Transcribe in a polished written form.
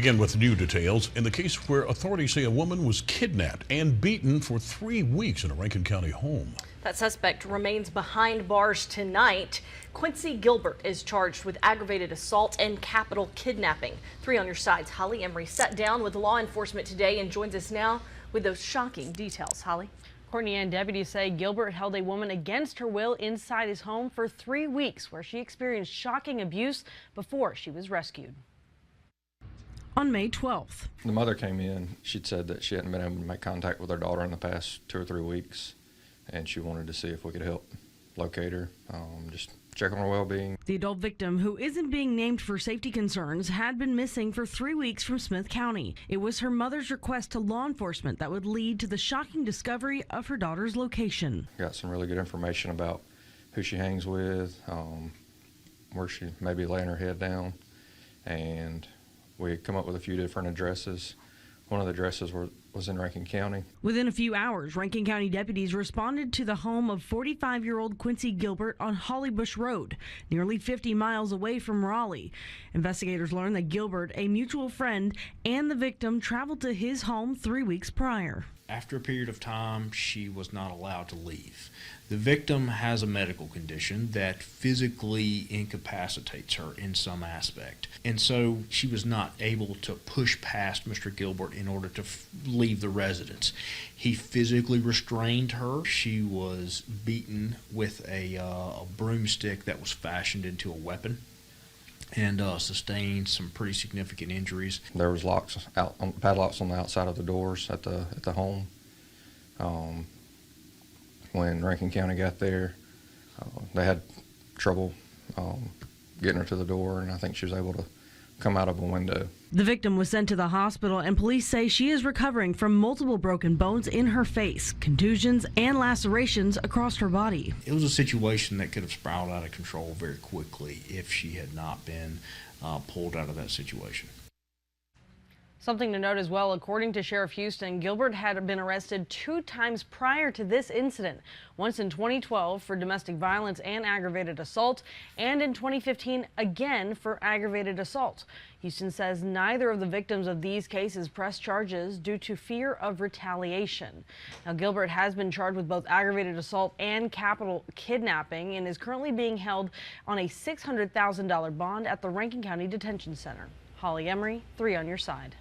Again with new details in the case where authorities say a woman was kidnapped and beaten for 3 weeks in a Rankin County home. That suspect remains behind bars tonight. Quincy Gilbert is charged with aggravated assault and capital kidnapping. 3 on your sides. Holly Emery sat down with law enforcement today and joins us now with those shocking details. Holly. Courtney and deputies say Gilbert held a woman against her will inside his home for 3 weeks, where she experienced shocking abuse before she was rescued. On May 12th. The mother came in. She'd said that she hadn't been able to make contact with her daughter in the past 2 or 3 weeks, and she wanted to see if we could help locate her, just check on her well-being. The adult victim, who isn't being named for safety concerns, had been missing for 3 weeks from Smith County. It was her mother's request to law enforcement that would lead to the shocking discovery of her daughter's location. Got some really good information about who she hangs with, where she may be laying her head down, and we come up with a few different addresses. One of the addresses was in Rankin County. Within a few hours, Rankin County deputies responded to the home of 45-year-old Quincy Gilbert on Hollybush Road, nearly 50 miles away from Raleigh. Investigators learned that Gilbert, a mutual friend, and the victim traveled to his home 3 weeks prior. After a period of time, she was not allowed to leave. The victim has a medical condition that physically incapacitates her in some aspect. And so she was not able to push past Mr. Gilbert in order to leave the residence. He physically restrained her. She was beaten with a broomstick that was fashioned into a weapon, and sustained some pretty significant injuries. There was padlocks on the outside of the doors at the home. When Rankin County got there, they had trouble getting her to the door, and I think she was able to come out of a window. The victim was sent to the hospital, and police say she is recovering from multiple broken bones in her face, contusions, and lacerations across her body. It was a situation that could have spiraled out of control very quickly if she had not been pulled out of that situation. Something to note as well, according to Sheriff Houston, Gilbert had been arrested 2 times prior to this incident, once in 2012 for domestic violence and aggravated assault, and in 2015 again for aggravated assault. Houston says neither of the victims of these cases pressed charges due to fear of retaliation. Now, Gilbert has been charged with both aggravated assault and capital kidnapping and is currently being held on a $600,000 bond at the Rankin County Detention Center. Holly Emery, 3 on your side.